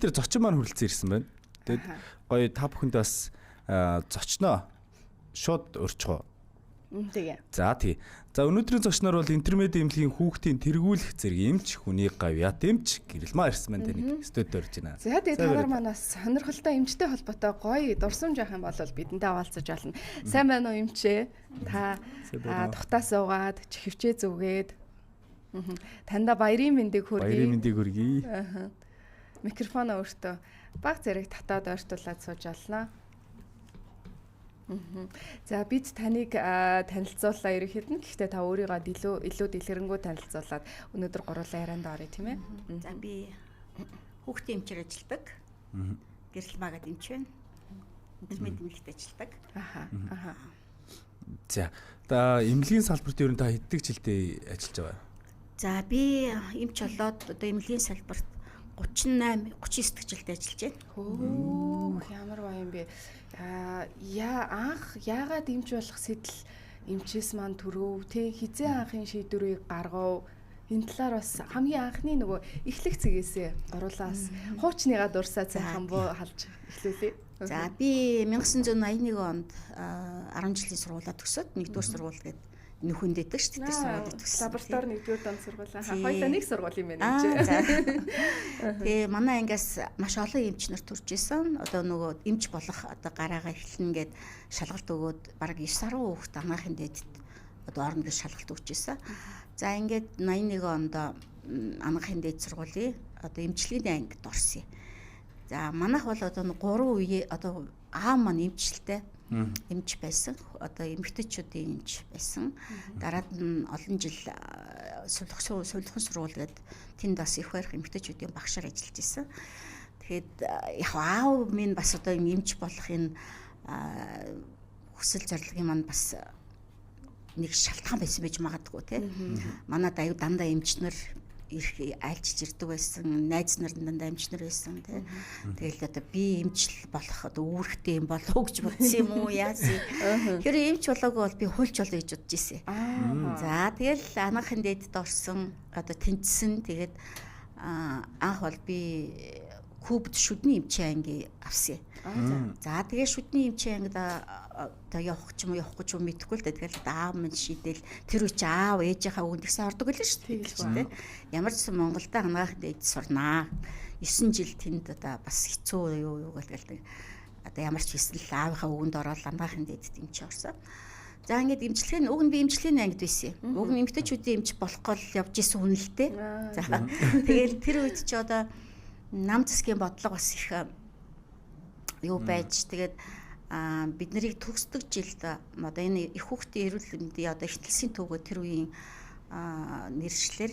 өнөөдөр зочин маань хүрэлцэн ирсэн байна. Тэгээд гоё та бүхэнд бас зочноо шууд өрчгөө. Тэгээ. За тий. За өнөөдрийн зочноор бол интермед эмнэлгийн хүүхдийн тэргүүлэх зэрэг эмч, хүний гавьяат эмч Гэрэлмаа ирсэн байна тань студид орж байна. За тэгээ та нар манаас сонирхолтой эмчтэй холбоотой гоё дурсамж авах юм бол бидэнтэй овалцаж болно. Сайн байна уу эмчээ? Та тухтаа суугаад чихвчээ зүгээд танда баярын мэндийг хүргэе. Баярын мэндийг хүргэе. Микрофоноо өөртөө баг зэрэг татаад ойртуулад сууж олноо. За бид таныг танилцууллаа ерөнхийд нь. Гэхдээ та өөрийгөө илүү дэлгэрэнгүй танилцуулаад өнөөдөр гурлаа ярианд орё тийм ээ. За би хүүхдийн эмчээр ажилладаг. Гэрэлмаа гэдэг эмч байна. Интермед эмнэлэгт ажилладаг. За та эмнэлгийн салбарт ер нь та хэддэг жилдээ ажиллаж байгаа? За би эмч болоод одоо эмнэлгийн салбарт 39 жилдээ ажиллаж байна. Хөө ямар баян бэ. Анх яагаад эмч болох сэтэл эмчээс маань төрөв те хизээ анхын шийдвэрийг гаргав. Энэ талаар бас хамгийн анхны нөгөө эхлэх цэгээсээ гурлаас хуучныгаа дурсаа цайхан буу халж эхлүүлээ. За би 1981 онд 10 жилийн сургуулаа төгсөөд 1-р сургууль гээд нөхөндөйтэй шүү дээ сургуулийг төгссөн. Лаборатори 1-р дан сургуулаа. Хоёулаа нэг сургууль юм байна энэ. Тэгээ манай ангиас маш олон эмч нар төрж исэн. Одоо нөгөө эмч болох одоо гараагаа эхлэнэ гэд шалгалт өгөөд бараг 9-10 хүүхэд анаахын дээдэд одоо орно гэж шалгалт өгч исэн. За ингээд 81 онд анаахын дээд сургуулийн одоо эмчилгээний ангид орсон. За манайх бол одоо 3 үе одоо аав маань эмчилтэй эмч байсан. Одоо эмэгтэйчүүдийн эмч байсан. Дараад нь олон жил сулхан сургууль гээд тэнд бас их барих эмэгтэйчүүдийн багшаар ажиллаж исэн. Тэгэхэд яг аав минь бас одоо эмч болох энэ хүсэл зорилгын маань бас нэг шалтгаан байсан байж магадгүй тий. Манайд аюу дандаа эмчнэр ирэх айлчж ирдэг байсан, найз нар дандаа эмчнэр байсан тий. Тэгэл одоо би эмчл болох одоо үүрэгтэй юм болов уу гэж бодсон юм уу яасан. Тэр эмч болоогүй бол би хуульч болоо гэж бодож ирсэн. За тэгэл анаахын дээдэд орсон одоо тэнцсэн. Тэгээд анх бол би Кубд шүдний эмчийн анги авсан. За тэгээ шүдний эмчийн ангид одоо явах ч юм уу явахгүй ч юм мэдэхгүй л дээ. Тэгэл аав минь шийдэл тэр үчи аав ээжийнхаа үгэнд гисэн ордог байлаа шүү дээ. Ямар ч юм Монголда анаахын дээд сурнаа. 9 жил тэнд одоо бас хэцүү юу гэлтэй. Одоо ямар ч хийсэн л аавынхаа үгэнд ороод анаахын дээдэд эмч орсон. За ингээд эмчилгээний уг нь би эмчилгээний ангид байсан. Уг нь эмэгтэйчүүдийн эмч болох гол явж исэн үнэлтэй. За тэгэл тэр үед чи одоо нам засгийн бодлого бас их юу байж тэгээд бид нарыг төгсдөг жилд одоо энэ их хүүхдийн эрүүл мэндийн одоо эхнэлсийн төвгөө тэр үеийн нэршлэр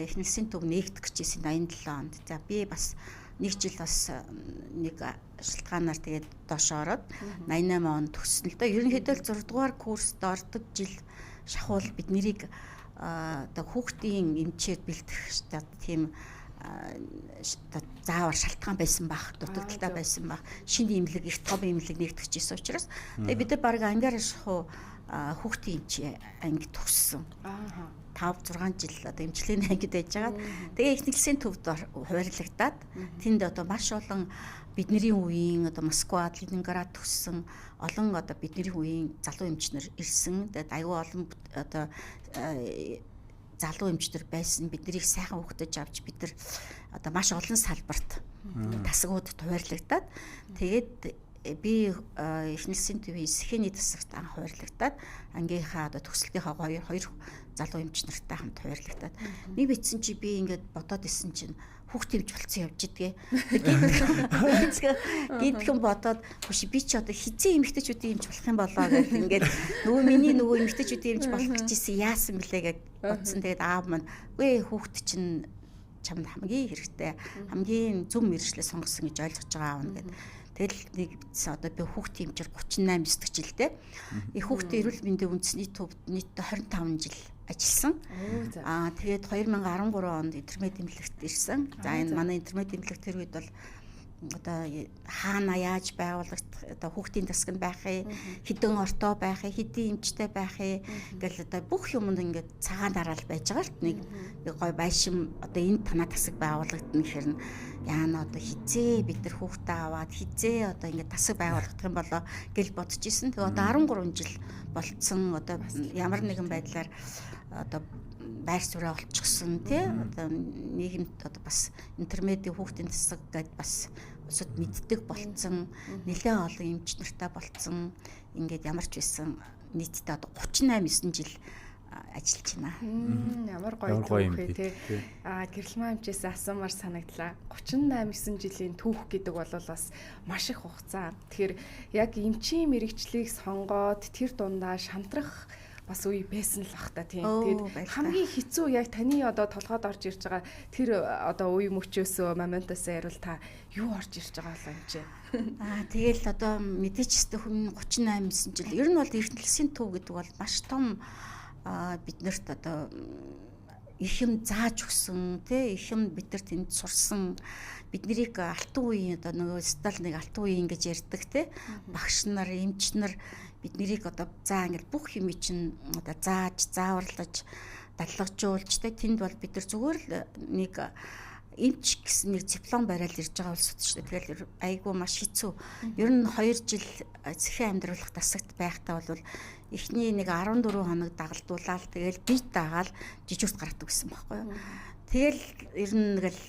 эхнэлсийн төв нээгдэх гэжсэн 87 онд. За би бас нэг жил бас нэг шалтгаанаар тэгээд доош ороод 88 онд төгссөн л доо. Ерөнхийдөө 6 дугаар курст ордог жил шахуул бид нарыг одоо хүүхдийн эмчээр бэлтгэх тийм заавар шалтгаан байсан баг, дутагдaltaй байсан баг. Шинэ имлэг их том имлэг нэгтгэж ирсэн учраас тэгээ бид нар баг ангиар шахуу хүүхдийн эмч анги төгссөн. 5-6 жил одоо эмчилгээний ангид байж байгаа. Тэгээ эхнэлсийн төвд хуваарлагдаад тэнд одоо маш олон бидний үеийн одоо Москва, Ленинград төгссөн олон одоо бидний үеийн залуу эмчнэр ирсэн. Тэгээд аюул олон одоо залуу эмчтэр байсан. Биднийг сайхан хөгтөж авч бид нар одоо маш олон салбарт тасгууд хуваарлагдаад тэгээд би эхнэлсийн төвийн сэхэний тасагт анх хуваарлагдаад ангийнхаа одоо төгсөлтийнхаа хоёр залуу эмч нартай хамт хуваарлагдаад нэг битсэн чи би ингээд бодоод исэн чинь хүүхд эмч болцсон явж идгээ. Гидхэн бодоод хөш би чи одоо хизээ эмэгтэйчүүдийн эмч болох юм болоо гэх ингээд нөгөө эмэгтэйчүүдийн эмч болох гэжсэн яасан блэ гэж бодсон. Тэгээд аав маань үгүй хүүхд чинь чамд хамгийн хэрэгтэй хамгийн зөв мэржлээ сонгосон гэж ойлгож байгаа аав нь гэдэг. Тэгэл нэг одоо би хүүхдийн эмчээр 38 жилдээ их хүүхдийн эрүүл мэндийн үндэсний төвд нийт 25 жил ажилласан. Тэгээд 2013 онд интермед эмнэлэгт ирсэн. За энэ манай интермед эмнэлэг тэр үед бол одоо хаана яаж байгуулагдах одоо хүүхдийн тасганд байхыг хідэн ортоо байхыг хэдийн эмчтэй байхыг ингээл одоо бүх юмд ингээд цагаан дараал байж байгаа л нэг гой байшин одоо энэ танаа тасаг байгуулагдана гэхээр нь яана одоо хизээ бид нар хүүхдээ аваад хизээ одоо ингээд тасаг байгуулагдах юм болоо гэл бодож исэн. Тэгээ одоо 13 жил болцсон одоо ямар нэгэн байдлаар одоо байр сууриа олчихсон тий одоо нийгэмд одоо бас интермедиа хүүхдийн тасаг гэдээ бас усад мэддэг болцсон нэлээд олон эмч нартай болцсон ингээд ямар ч байсан нийтдээ одоо 38 жил ажиллаж байна. Ямар гоё түүхээ тий. Гэрэл маа эмчээс асуумаар санагдлаа. 38 жилийн түүх гэдэг бол бас маш их хугацаа. Тэгэхээр яг эмчийн мэрэгчлийг сонгоод тэр дундаа шантрах бас үе байсан л бах та тийм. Тэгээд хамгийн хэцүү яг таны одоо толгойд орж ирж байгаа тэр одоо үе мөчөөсөө моментоос ярил та юу орж ирж байгаа бол юм чи. Тэгэл одоо мэдээч өстө хүн 38 жил. Ер нь бол эрдэнэсийн төв гэдэг бол маш том биднэрт одоо их юм зааж өгсөн тий их юм бид нар тэнд сурсан биднийг алтан үеийн одоо нөгөө стал нэг алтан үеийн гэж ярьдаг тий багш нар эмч нар биднийг одоо заа ингээл бүх юм чинь одоо зааж зааварлаж даллагжуулж тий тэнд бол бид нар зүгээр л нэг эмч гэсэн нэг диплом бариад ирж байгаа улс шүү дээ. Тэгэл айгүй маш хэцүү. Ер нь 2 жил цэхэн амьдруулах тасагт байхдаа бол эхний нэг 14 хоног дагалдуулаад тэгэл бит дагаал жижигт гаргадаг гэсэн байхгүй юу. Тэгэл ер нь ингээл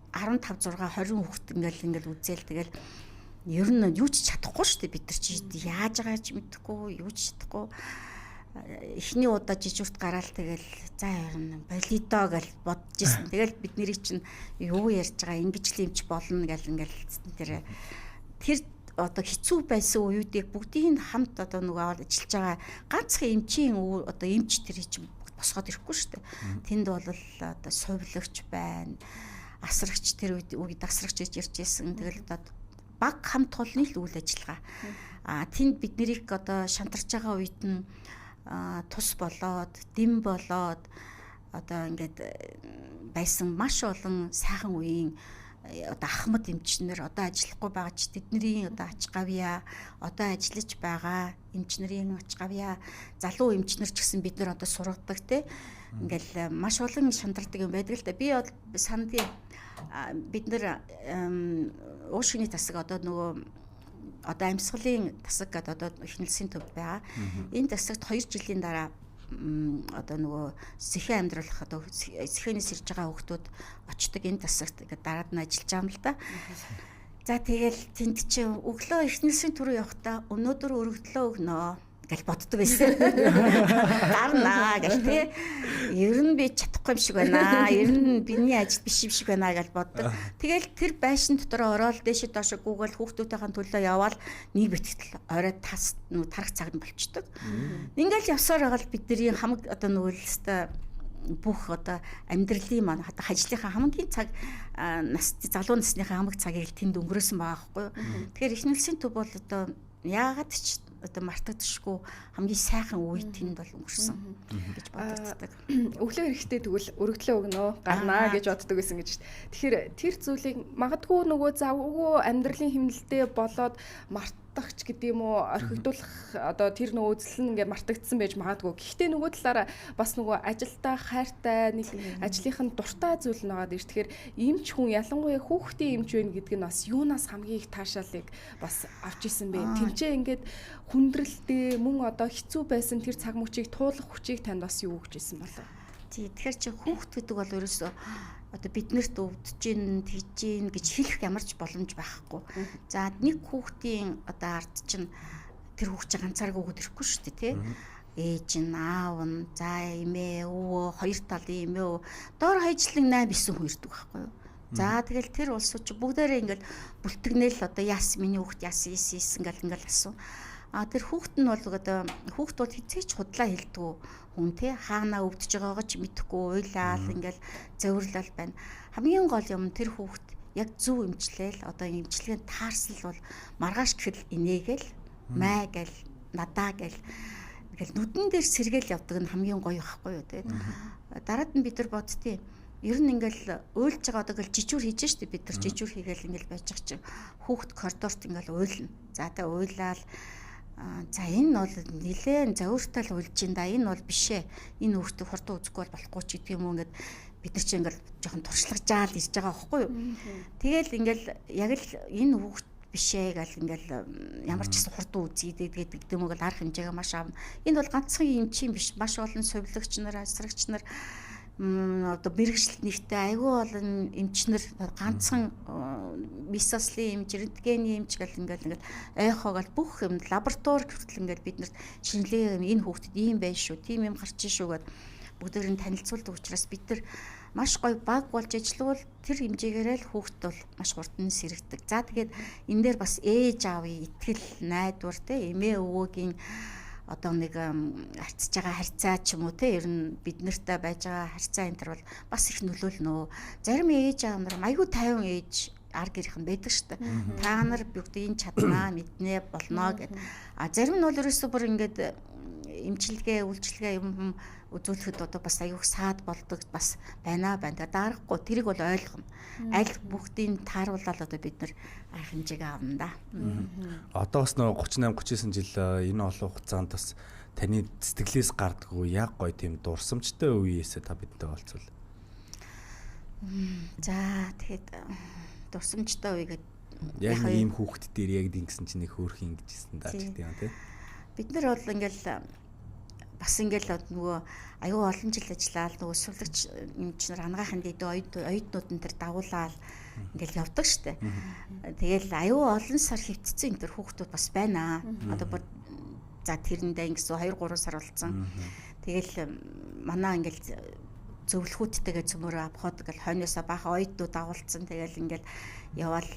15 6 20 хүүхэд ингээл үзэл тэгэл ер нь юу ч чадахгүй шүү дээ бид нар чи яаж байгаа ч мэдэхгүй юу ч чадахгүй. Эхний удаа жижигт гараал тэгэл за ер нь болидо гэж бодож ирсэн. Тэгэл бид нэрийг чинь юу ярьж байгаа ингэж л юмч болно гэл ингээл тэр одоо хэцүү байсан үеүүдийг бүгдийг хамт одоо нөгөө ажиллаж байгаа ганцхан эмчийн одоо эмч тэр чинь босгоод ирэхгүй шүү дээ. Тэнд бол одоо сувилагч байна. Асрагч тэр үед асрагч гэж ярьж ирсэн. Тэгэл одоо баг хамт олонны л үйл ажиллагаа. Тэнд бид нэрийг одоо шантарч байгаа үед нь тус болоод, дэм болоод одоо ингээд байсан маш олон сайхан үеийн одоо ахмад эмчнэр одоо ажиллахгүй байгаа ч тэдний одоо ач гавья одоо ажиллаж байгаа эмчнэрийн ач гавья залуу эмчнэр ч гэсэн бид нар одоо сургадаг те ингээл маш олон шантардаг юм байдаг л да. Би бол сандгийн бид нар уушгины тасаг одоо нөгөө одоо амьсгалын тасаг гэдэг одоо эхнэлсийн төв байгаа. Энэ тасагт 2 жилийн дараа одоо нөгөө сэхэн амьдруулах одоо сэхэнээс ирж байгаа хүүхдүүд очдог энэ тасагт дараад нь ажиллаж байгаа юм л да. За тэгэл тэнд чи өглөө эхнэлсийн төрөө явахдаа өнөөдөр өргөдлөө өгнөө гэж боддог байсан. Гарнаа гэж тий. Ер нь би чадахгүй юм шиг байна. Ер нь биний ажил биш юм шиг байна гэж боддог. Тэгэл тэр байшин дотор ороод дээшээ доошо гүүгэл хүүхдүүдийн төлөө яваал нэг битгэл орой тас тарах цаг нь болчдөг. Ингээл явсаар байгаа л бидний хамаг одоо нөгөөлстэй бүх одоо амьдралын маань одоо ажлынхаа хамгийн цаг залуу насныхаа хамаг цагийг тэнд өнгөрөөсөн байгаа байхгүй юу. Тэгэхээр эхнэлсийн төв бол одоо яагаад ч одоо мартагдчихгүй хамгийн сайхан үе тэнд бол өнгөрсөн гэж боддог. Өглөө эрэхтэй тэгвэл өргөдлөө өгнөө гарнаа гэж боддог байсан гэж. Тэгэхээр тэр зүйлийг магадгүй нөгөө завгүй амьдралын хэмнэлтэд болоод мартагч гэдэг юм уу орхигдуулах одоо тэр нөгөө үзэл нь ингээд мартагдсан байж магадгүй. Гэхдээ нөгөө талаараа бас нөгөө ажилдаа хайртай нэг ажлынх нь дуртай зүйл нэгээд ир. Тэгэхээр эмч хүн ялангуяа хүүхдийн эмч байна гэдэг нь бас юунаас хамгийн их таашаалыг бас авч исэн бэ. Тэмцээ ингээд хүндрэлтэй мөн одоо хэцүү байсан тэр цаг мөчийг туулах хүчийг танд бас юу өгч исэн болов? Тий, тэгэхээр чи хүүхд гэдэг бол ерөөсөө одоо биднэрт өвдөж гин тэгж гин гэж хэлэх ямарч боломж байхгүй. За нэг хүүхдийн одоо ард чинь тэр хүүхд ганцаараа өгöd ирэхгүй шүү дээ тий. Ээж нь аав нь за эмээ өвөө хоёр талын эмээ доор хаяжлан 8 9 хүн ирдэг байхгүй юу. За тэгэл тэр улсууд чи бүгдээрээ ингээл бүлтгэнэл одоо яасан миний хүүхд яасан ингээл асуу. Тэр хүүхд нь бол одоо хүүхд бол хизээч худлаа хэлдэг хүн тий хаанаа өвдөж байгаагаа ч мэдэхгүй уйлаал ингээл зовирлал байна. Хамгийн гол юм тэр хүүхд яг зөв эмчлээл одоо эмчилгээнд таарсал бол маргааш гэхэл инээгээл май гэл надаа гэл ингээл нүдэн дээр сэргээл явдаг нь хамгийн гоё байхгүй юу тий. Дараад нь бид нар боддتي ер нь ингээл уйлж байгаа одоо ингээл жижүүр хийж штэ бид нар жижүүр хийгээл ингээл байж байгаа чинь хүүхэд коридорт ингээл уйлна. За тэгээ уйлаад за энэ бол нилээн зөөртэй л уйлж ин да энэ бол бишээ. Энэ хүүхдийг хурдан үзэхгүй бол болохгүй ч гэдэг юм уу ингээд бид нар чинь ингээл жоохон туршлагажаал ирж байгаа байхгүй юу. Тэгэл ингээл яг л энэ хүүхд бишээ гэл ингээл ямар ч гэсэн хурдан үзье гэдэг юм уу арга хэмжээгээ маш аавна. Энэ бол ганцхан юм чинь биш. Маш олон сувилагч нар, асрагч нар одоо мэрэгчлэл нэгтэй айгүй олон эмчнэр ганцхан бисослын эмч, рентгений эмч гэл ингээл ойхоогол бүх юм лаборатори хүртэл ингээл бид нарт шинжилгээ энэ хүүхдэд ийм байж шүү, тийм юм гарч шүү гэд бүгдээрээ танилцуулдаг учраас бид нар маш гоё баг болж ажиллавал тэр хэмжээгээрээ л хүүхэд бол маш хурдан сэрэгдэг. За тэгээд энэ дээр бас ээж аавын итгэл, найдвар те эмээ өвөөгийн одоо нэг харьцаж байгаа харьцаа ч юм уу те ер нь бид нартай байж байгаа харьцаа энэ төр бол бас их нөлөөлнө. Зарим ээж аав нар айгүй тайван ээж ар гэрийнх нь байдаг шүү дээ. Та нар бүгдийг чаднаа, мэднэ, болно гэд. А зарим нь бол ерөөсөө бүр ингээд эмчилгээ, үйлчилгээ юм үзүүлэхэд одоо бас аюух саад болдог бас байна. Тэгээд дарахгүй тэрийг бол ойлгоно. Аль бүгдийг тааруулаад одоо бид нар арга хэмжээгээ авна да. Одоо бас нэг 38 39 жил энэ олон хугацаанд бас таны сэтгэлээс гардаггүй яг гоё тийм дурсамжтай үеэсээ та бидэнтэй болцвол. За тэгэхэд дурсамжтай үе гэдэг яг ийм хүүхэд дээр яг ингэсэн чинь нэг хөөрх ингэж хэлсэн даа ч гэдэг юм тий. Бид нар бол ингээл бас ингээл нөгөө аюу олон жил ажиллаад нөгөө сувлагч эмчнэр ангаахын дэд оюутнууд энэ төр дагуулаад ингээл явдаг штэ. Тэгэл аюу олон сар хөвтцэн энэ төр хүүхдүүд бас байна. Одоо бүр за тэрэндээ ингэсэн 2 3 сар болцсон. Тэгэл манай ингээл зөвлөхүүдтэйгээ цөмөрөө авахд ингээл хойноосоо баахан оюутнууд дагуулсан. Тэгэл ингээл яваал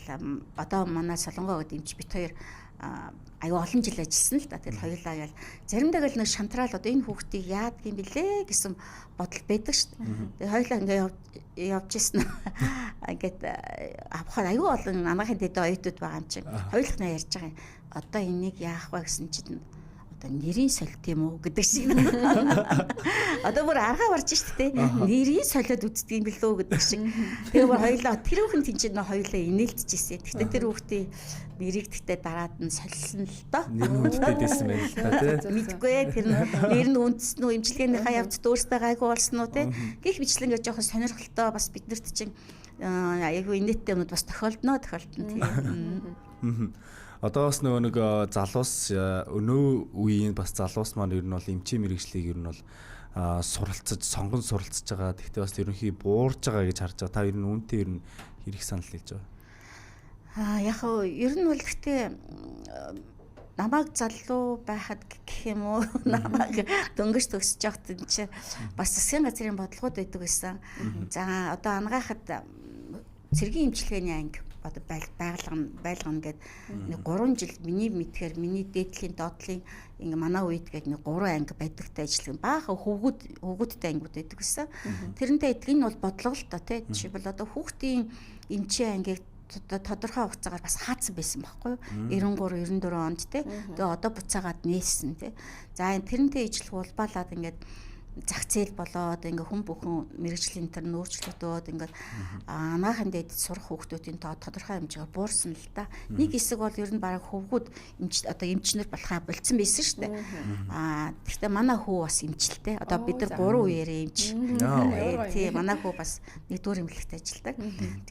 одоо манай Солонгоо гэдэг эмч бит хоёр аюу олон жил ажилласан л да. Тэгэл хоёулаа яал заримдаа л нэг шантраал одоо энэ хүүхдийг яадаг юм бэлээ гэсэн бодол байдаг шүү дээ. Тэгээ хоёулаа ингээ явж ирсэн. Ингээд авахаар аюу олон анаахын дэд оюутнууд байгаа юм чинь. Хоёулах нь ярьж байгаа юм. Одоо энийг яах вэ гэсэн чинь одоо нэрийн солилт юм уу гэдэг шиг. Одоо бүр аргаа барж штэ тэ. Нэрийн солиод үздэг юм билүү гэдэг шиг. Тэгээ бүр хоёлаа тэр хүүхэн тэнцэн хоёлаа инээлтжсэн. Гэхдээ тэр хүүхдийн нэрийг тэгтээ дараад нь солилсон л доо. Нэр нь үнэтэй дэсэн байл та тий. Мэдгүй тэр нэр нь үндэснэ үү, эмчилгээнийхээ явцд өөртөө гайгүй болсон уу тий. Гэх мэтлэн гэж жоохон сонирхолтой бас биднэрт чинь айгүй инээдтэй юмуд бас тохиолдно тий. Одоо бас нөгөө нэг залуус өнөө үеийн бас залуус маань ер нь бол эмчийн мэрэгжлийг ер нь бол суралцаж, сонгон суралцж байгаа. Тэгтээ бас ерөнхий буурж байгаа гэж харж байгаа. Та ер нь үнтэй ер нь хэрэг санал хэлж байгаа. Яг ер нь бол гэхдээ намайг залуу байхад гэх юм уу намайг дөнгөж төгсөж явахд энэ чи бас засгийн газрын бодлогод байдаг байсан. За одоо ангаахад цэргийн эмчилгээний анги одоо байлгана гэдэг нэг 3 жил миний мэдхээр миний дээдлийн доотлын ингээ манай үед гээд нэг 3 анги байдагтай ажиллах баахан хөвгүүдтэй ангиуд байдаг гэсэн. Тэрнтэй эдг нь бол бодлого л та тий. Жишээлбэл одоо хүүхдийн эмчийн ангийг тодорхой хугацаагаар бас хаацсан байсан байхгүй юу? 93 94 онд тий. Тэгээ одоо буцаагаад нээсэн тий. За тэрнтэй ижил улбаалаад ингээд зах зээл болоод ингээ хүн бүхэн мэрэгжлийн төр нөөцлөгдөөд ингээ анаахын дэд сурах хүүхдүүдийн тоо тодорхой хэмжээгээр буурсан л да. Нэг хэсэг бол ер нь бараг хөвгүүд одоо эмчнэр болохаа болцсон байсан шүү дээ. Гэхдээ манай хүү бас эмчилтэй. Одоо бид нар 3 үеэрээ эмч. Тий, манай хүү бас нэгдүгээр эмнэлэгт ажилладаг.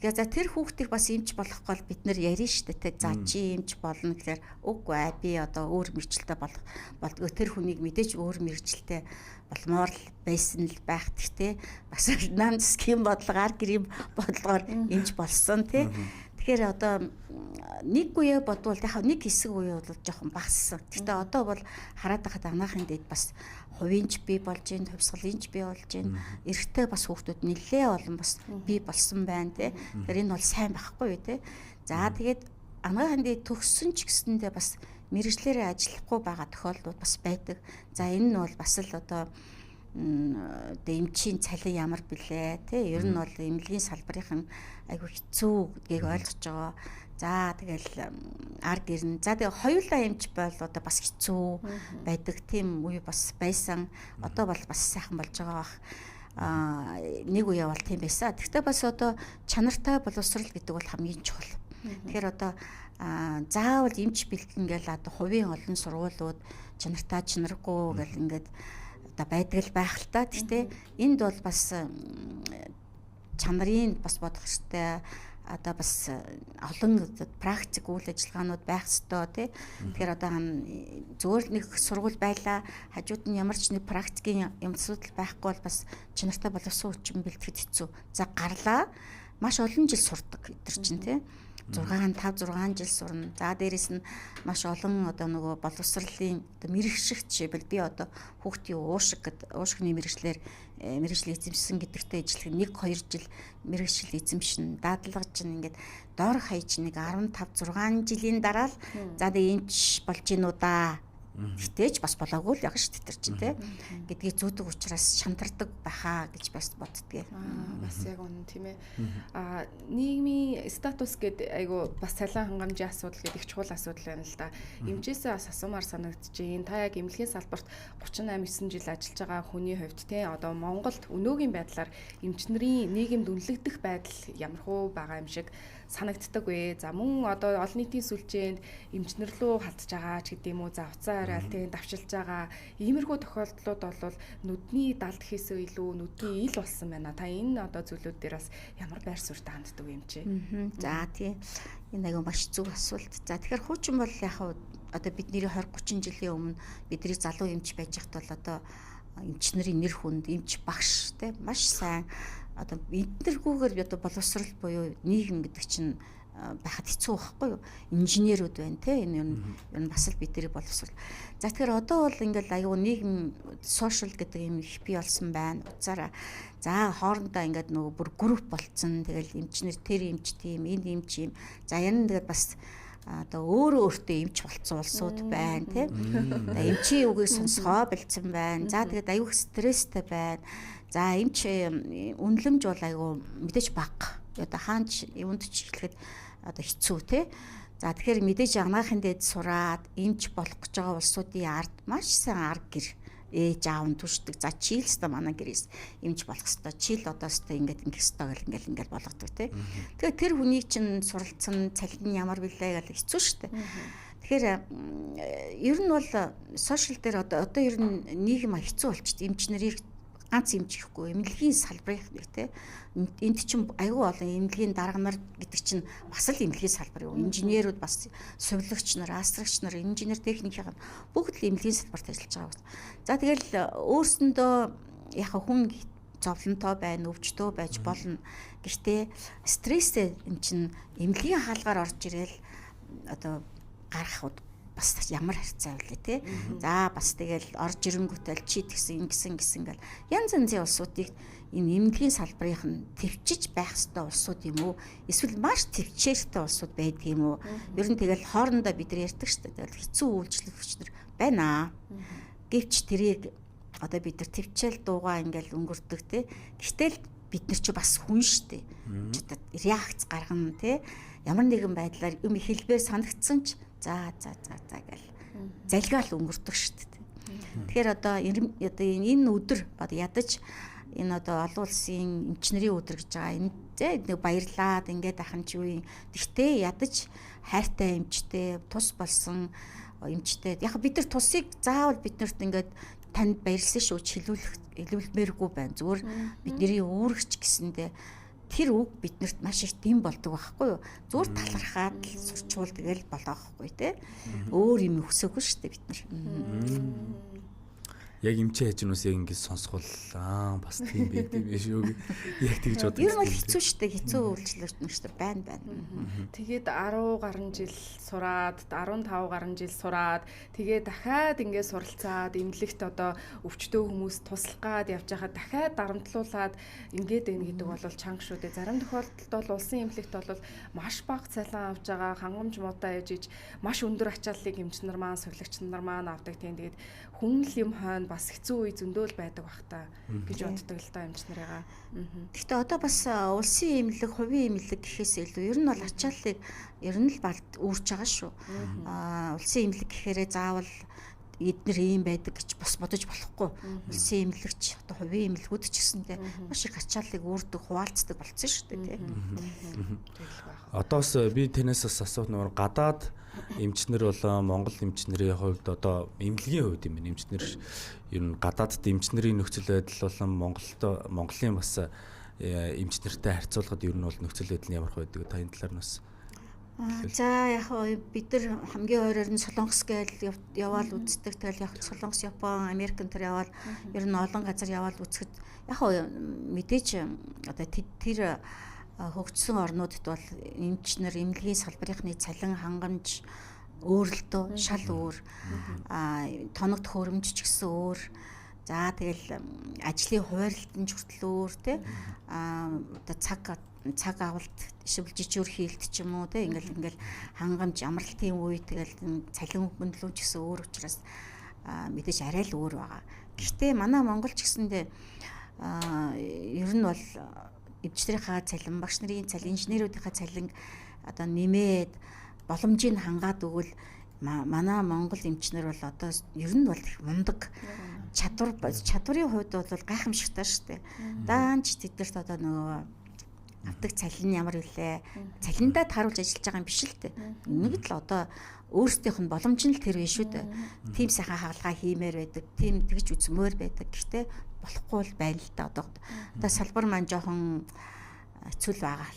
Тэгээ за тэр хүүхдийг бас эмч болох гол бид нар ярина шүү дээ. За чи эмч болно гэхээр үгүй ээ би одоо өөр мэрэгчлээ болдгоо тэр хүнийг мэдээж өөр мэрэгчлээ болмоор байсан л байх гэхдээ бас нандсхийн бодлогоор гэрийн бодлогоор эмч болсон тий. Тэгэхээр одоо нэг үе бодвол яг нэг хэсэг үе бол жоохон багассан. Гэхдээ одоо бол хараад байхад анаахын дэд бас хувийнч бий болж гин, хувьсгалынч бий болж гин, эрэгтэй бас хүүхдүүд нэлээ олон бас бий болсон байна тий. Тэгэхээр энэ бол сайн байхгүй юу тий. За тэгээд анаахын дэд төгссөн ч гэсэндээ бас мэрэгчлэрээ ажиллахгүй байгаа тохиолдлууд бас байдаг. За энэ нь бол бас л одоо эмчийн цалин ямар бэлээ тий. Ер нь бол эмнэлгийн салбарын айгүй хэцүү гэдгийг ойлгож байгаа. За тэгэл ар гэрн. За тэгээ хоёулаа эмч бол одоо бас хэцүү байдаг тийм үе бас байсан. Одоо бол бас сайхан болж байгаа бах. нэг үе бол тийм байсан. Гэхдээ бас одоо чанартай боловсрал гэдэг бол хамгийн чухал. Тэгэхээр одоо заавал эмч бэлтгэн гэл одоо хувийн олон сургуулиуд чанартай чанаргүй гэл ингээд одоо байдаг л байх л та. Гэхдээ энд бол бас чанарын бас бодох хэрэгтэй. Одоо бас олон практик үйл ажиллагаанууд байх ёстой тий. Тэгэхээр одоо зөвөр нэг сургууль байлаа, хажууд нь ямар ч нэг практикийн асуудал байхгүй бол бас чанартай боловсон хүчин бэлтгэхэд хэцүү. За гарлаа маш олон жил сурдаг эдгээр чинь тий. 5-6 жил сурна. За дээрэс нь маш олон одоо нөгөө боловсролын одоо мэрэгших жишээлбэл би одоо хүүхдийн уушигны мэрэгчлэр мэрэгжил эзэмшсэн гэдэгтэй ижилхэн 1-2 жил мэрэгжил эзэмшин дадлага чинь ингээд дор хаяж нэг 15-6 жилийн дараа л за эмч болж гинүү да. Гэтэйч бас болоогүй л яг шүү дээ чинь тий. Гэдгийг зүүдэг учраас шантардаг байхаа гэж бас боддгийг. Бас яг үнэн тийм ээ. Нийгмийн статус гэдэг айгу бас цалин хангамжийн асуудал гэдэг их чухал асуудал байна л да. Эмчээсээ бас асуумаар санагдчихээн. Та яг эмнэлгийн салбарт 38-9 жил ажиллаж байгаа хүний хувьд тий одоо Монголд өнөөгийн байдлаар эмч нарын нийгэмд үнэлэгдэх байдал ямархуу байгаа юм шиг санагддаг вэ? За мөн одоо олон нийтийн сүлжээнд эмчнэр рүү халтж байгаа ч гэдэм үү, за уцаа араал тийм давчилж байгаа иймэрхүү тохиолдлууд бол нүдний далд хийсээ илүү нүдний ил болсон байна. Та энэ одоо зүйлүүд дээр бас ямар байр суурьтай ханддаг юм чи? За тийм энэ аяга маш зөв асуулт. За тэгэхээр хуучин бол яг одоо бидний 20-30 жилийн өмнө бидний залуу эмч байж хат бол одоо эмч нарын нэр хүнд эмч багш тийм маш сайн одоо эднэргүүгээр одоо боловсрал буюу нийгэм гэдэг чинь байхад хэцүү байхгүй юу? Инженерүүд байна те энэ ер нь бас л бидний боловсрал. За тэгэхээр одоо бол ингээл аюу нийгэм сошиал гэдэг юм их бий болсон байна. Уцаараа за хоорондоо ингээд нөгөө бүр групп болцсон. Тэгэл эмчнэр тэр эмч тийм энэ эмч юм. За яна тэгээд бас одоо өөртөө эмч болцсон улсууд байна тийм. Эмчийн үгийг сонсгоо бэлдсэн байна. За тэгээд аюу стресстэй байна. За эмч үнэлэмж бол айгүй мэдээж бага. Одоо хаанч юунд ч хэлэхэд одоо хэцүү те. За тэгэхээр мэдээж анагаахын дэд сураад эмч болох гэж байгаа улсуудын ард маш сайн арга гэр ээж аав нь түшдэг. За чийлстэ манай гэрээс эмч болох хэвээр чийл одоо хэвээр ингээд ингэх хэвээр ингээл болгодог те. Тэгэхээр тэр хүний чинь суралцсан цалин ямар билээ гэж хэцүү шттэ. Тэгэхээр ер нь бол сошиал дээр одоо ер нь нийгэм хэцүү болчихд эмч нарыг ганц эмч гэхгүй эмнэлгийн салбарын нэг те энд чинь аюу олон эмнэлгийн дарга нар гэдэг чинь бас л эмнэлгийн салбар юу инженерүүд бас сувилагч нар астрагч нар инженер техникийн бүгд л эмнэлгийн салбарт ажиллаж байгаа. За тэгэл өөрсөндөө яг хүн зовлонтой байна өвчтөө байж болно. Гэхдээ стрессээ эн чинь эмнэлгийн хаалгаар орж ирэл одоо гарах бас ямар харьцаа вэ те. За бас тэгэл орж ирэнгүүтэл чи тэгсэн гисэн гэл янз янзын улсуудыг энэ эмнэлгийн салбарынх нь төвчж байх ёстой улсууд юм уу? Эсвэл маш төвчээртэй улсууд байдаг юм уу? Ер нь тэгэл хоорондоо бид нар ярьдаг шүү дээ. Тэгэл хэцүү үйлчлэгчнэр байна. Гэвч тэрийг одоо бид нар төвчэл дуугаа ингээл өнгөрдөг те. Гэтэл бид нар чи бас хүн шүү дээ. Реакц гаргана те. Ямар нэгэн байдлаар юм хэлбэр санагдсан ч за гэл залгаал өнгөрдөг шүү дээ. Тэгэхээр одоо энэ өдөр одоо ядаж энэ одоо олон улсын эмчнэрийн өдөр гэж байгаа. Энэ нэг баярлаад ингээд ахын ч үе. Тэгтээ ядаж хайртай эмчтэй тус болсон эмчтэй. Яг бид нар тусыг заавал биднэрт ингээд танд баярлсан шүү хэлүүлмээргүй байна. Зүгээр бидний үүрэгч гэсэндээ тэр үг биднэрт маш их дэм болдог байхгүй юу? Зүгээр талархаад л сурчвал тэгэл болоохгүй те. Өөр юм өсөөгүй шүү дээ бид нар. Яг эмчээ хажин ус яг ингэж сонсгол бас тийм байд юм шүү. Яг тэгж боддог. Ер нь хэцүү шүү дээ. Хэцүү үйлчлэгчнэр байна. Тэгээд 10 гаруй жил сураад 15 гаруй жил сураад тэгээд дахиад ингэ суралцаад эмнэлэгт одоо өвчтөө хүмүүс туслах гад явж байхад дахиад дарамтлуулаад ингээд байна гэдэг бол чанга шүү дээ. Зарим тохиолдолд бол улсын эмнэлэгт бол маш бага цалин авж байгаа хангамж муутай ээж маш өндөр ачааллыг эмчнэр маань сувилагч нар маань авдаг тийм. Тэгээд хүн л юм хойно бас хэцүү үе зөндөөл байдаг бах та гэж боддог л да эмч нарыгаа. Гэхдээ одоо бас улсын эмнэлэг, хувийн эмнэлэг гэхээс илүү ер нь бол ачааллыг ер нь л өөрч байгаа шүү. Улсын эмнэлэг гэхээрээ заавал эднэр ийм байдаг гэж бас бодож болохгүй. Улсын эмнэлэгч одоо хувийн эмнэлгүүд ч гэсэндээ маш их ачааллыг үүрдэг, хуваалцдаг болсон шүү дээ, тийм. Одоос би танаас бас асуух нөр гадаад эмчнэр болон Монгол эмчнэрийн хувьд одоо эмнэлгийн хувьд юм байна. Эмчнэр ер нь гадаадд эмчнэрийн нөхцөл байдал болон Монголын бас эмчнэртэй харьцуулахад ер нь бол нөхцөл байдал нь ямар байдаг та энэ талаар нь бас. За яг бид нар хамгийн ойроор нь Солонгос гээл яваал үздэг. Тэгэл яг Солонгос, Япон, Америк энэ төр яваал ер нь олон газар яваал үзэхэд яг мэдээж одоо тэр хөгжсөн орнуудад бол эмчнэр эмнэлгийн салбарынхны цалин хангамж өөр л дөө шал өөр. Тоног төхөөрөмж ч гэсэн өөр. За тэгэл ажлын хуваарлтын хүртэл өөр тий. Одоо цаг авалт эсвэл жижигүр хийлт ч юм уу тий ингээл хангамж амралтын үе тэгэл цалин хөнгөлөв ч гэсэн өөр учраас мэдээж арай л өөр байгаа. Гэхдээ манай Монгол ч гэсэндээ ер нь бол эмчнэрийнхаа цалин, багш нарын цалин, инженеруудынхаа цалин одоо нэмээд боломжийг хангаад өгвөл манай Монгол эмчнэр бол одоо ер нь бол их мундаг чадварын хувьд бол гайхамшигтай шүү дээ. Даанч тэднэрт одоо нөгөө авдаг цалин ямар вүлээ. Цалиндаа тааруулж ажиллаж байгаа юм биш л дээ. Нэг л одоо өөрсдийнх нь боломж нь л тэр биш шүү дээ. Тим сайхан хаалгаа хиймээр байдаг, тим тэгж үзмээр байдаг. Гэхдээ болохгүй л байна л да одоо. Одоо салбар маань жоохон хэцүү байгаа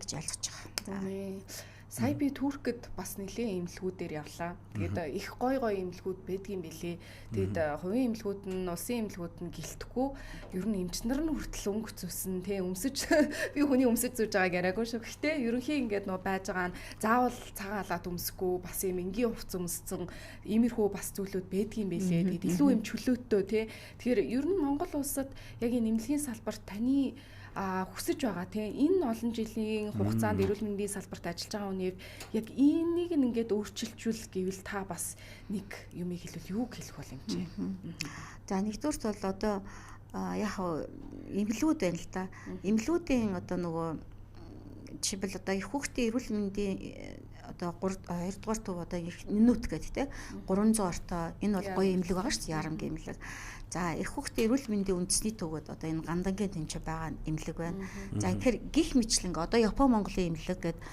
гэж ойлгож байгаа. Сая би Туркэд бас нэлээд эмнэлгүүдээр явлаа. Тэгээд их гой эмнэлгүүд байдгийн билээ. Тэгээд хувийн эмнэлгүүд нь, улсын эмнэлгүүд нь гэлтэхгүй. Ер нь эмчнэр нь хүртэл өнгө зүүсэн, тэ өмсөж би хүний өмсөж зүүж байгааг яриаггүй шүү. Гэхдээ ерөнхий ингээд нөө байж байгаа нь заавал цагаан халаат өмсөхгүй, бас юм энгийн хувцас өмссөн иймэрхүү бас зүйлүүд байдгийн билээ. Тэгээд илүү юм чөлөөтөө, тэ. Тэгэхээр ер нь Монгол улсад яг энэ эмнэлгийн салбарт таны хүсэж байгаа тийм энэ олон жилийн хугацаанд эрүүл мэндийн салбарт ажиллаж байгаа хүнээр яг энийг ингээд өөрчилжүүл гэвэл та бас нэг юмыг хэлвэл юуг хэлэх бол юм чи. За нэгдүгürt бол одоо яг эмнэлгүүд байна л да. Эмнэлгүүдийн одоо нөгөө жишээлбэл одоо их хүүхдийн эрүүл мэндийн одоо 2 дугаар төв одоо минут гэдэг тийм 300 ортой энэ бол гоё эмнэлэг байгаа шүү дээ, Ярамгийн эмнэлэг. За их хүүхдийн эрүүл мэндийн үндэсний төвөд одоо энэ Гандангийн тэмцээн байгаа эмнэлэг байна. За тэгэхээр гих мэтлэн одоо Япон Монголын эмнэлэг гэдэг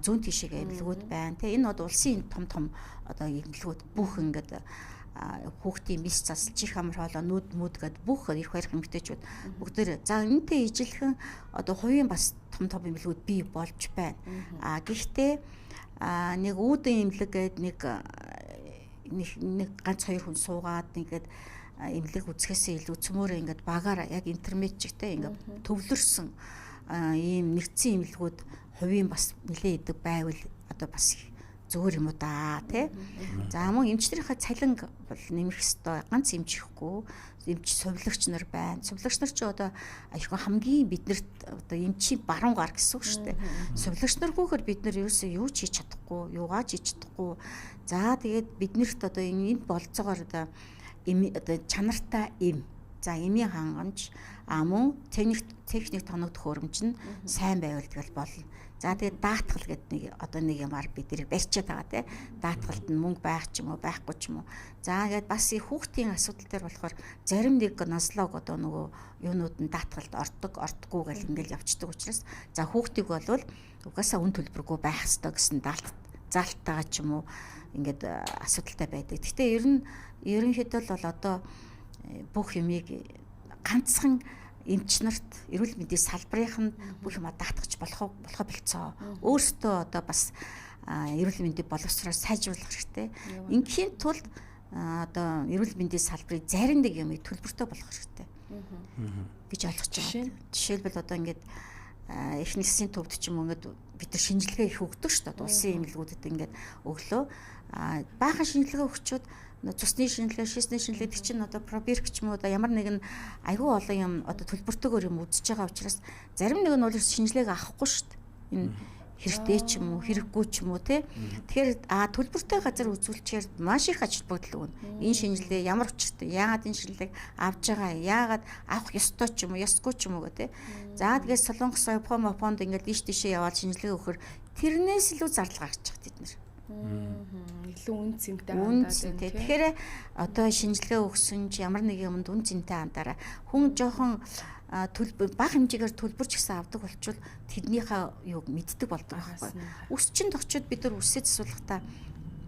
зүүн тишээ эмнэлгүүд байна. Тэ энэ одоо улсын том одоо эмнэлгүүд бүх ингээд хүүхдийн мис засалж их амар хоолой нүд гэд бүх их барих эмэгтэйчүүд бүгдээр за энэтэй ижилхэн одоо хувийн бас том эмнэлгүүд бий болж байна. Гэхдээ нэг үүдэн эмнэлэг гээд нэг ганц хоёр хүн суугаад нэгэд эмнэлэг үзэхээсээ илүү цөмөөрөө ингээд багаараа яг интернет чигтэй ингээд төвлөрсөн ийм нэгдсэн эмнэлгүүд хувийн бас нэлээд идэг байвал одоо бас зөөр юм уу да тий. За мөн эмчнэрийнхээ цалин бол нэмэх ёстой. Ганц эмчихгүй эмч сувлагч нар байна. Сувлагч нар ч одоо хамгийн биднэрт одоо эмчийн баруун гар гэсэн үг шүү дээ. Сувлагч наргүйгээр бид нар ерөөсөө юу ч хийж чадахгүй, юугаа ч хийж чадахгүй. За тэгээд биднэрт одоо энэ болцоогоор одоо чанартай эм. За эмийн хангамж мөн техник тоног төхөөрөмж нь сайн байвал тэгэл болно. За тэгээд даатгал гэдэг нэг юмар бид нэр барьчаад байгаа тий. Даатгалд нь мөнгө байх ч юм уу, байхгүй ч юм уу. За тэгээд бас хүүхдийн асуудал дээр болохоор зарим нэг нозлог одоо нөгөө юунууд нь даатгалд ордоггүй гэл ингээл явцдаг учраас за хүүхдийг болвол угаасаа үн төлбөргүй байх ёстой гэсэн заалтайгаа ч юм уу ингээд асуудалтай байдаг. Гэхдээ ерөнхийдөө бол одоо бүх юмыг ганцхан эмч нарт эрүүл мэндийн салбарынханд бүх юм даатгаж болох болцоо. Өөрсдөө одоо бас эрүүл мэндийн боловсроо сайжруулах хэрэгтэй. Ингийн тулд одоо эрүүл мэндийн салбарыг зарим нэг юмыг төлбөртэй болгох хэрэгтэй. гэж ойлгож байгаа. Жишээлбэл одоо ингээд их нийслэлийн төвд ч юм уу ингээд бид нар шинжилгээ их өгдөг шүү дээ. Улсын эмнэлгүүдэд ингээд өглөө баахан шинжилгээ өгчүүд цусны шинжилгээ, шийсний шинжилгээ чинь одоо пробирк ч юм уу ямар нэгэн айгүй олон юм одоо төлбөртэйгээр юм үзэж байгаа учраас зарим нэг нь бол шинжилгээг авахгүй шүү дээ. Энэ хэрэгтэй ч юм уу, хэрэггүй ч юм уу те. Тэгэхээр төлбөртэй газар үзүүлчихээр маш их ажил бодол өгнө. Энэ шинжилгээ ямар учиртай, яагаад энэ шинжилгээг авж байгаа, яагаад авах ёстой ч юм уу, ёсгүй ч юм уу те. За тэгээд Солонгос, Японд ингээд ийш тийшээ яваад шинжилгээ өгөхөр тэрнээс илүү зардал гаргаж байгаа тэд нар. илүү үн цэнтэй хандаад байна. Тэгэхээр одоо шинжилгээ өгсөн ч ямар нэг юмд үн цэнтэй хандаараа хүн жоохон бага хэмжээгээр төлбөрч гэсэн авдаг болчвол тэднийхээ юуг мэддэг болдог байхгүй. Үс чинь тогчод бид нар үсээ засуулахдаа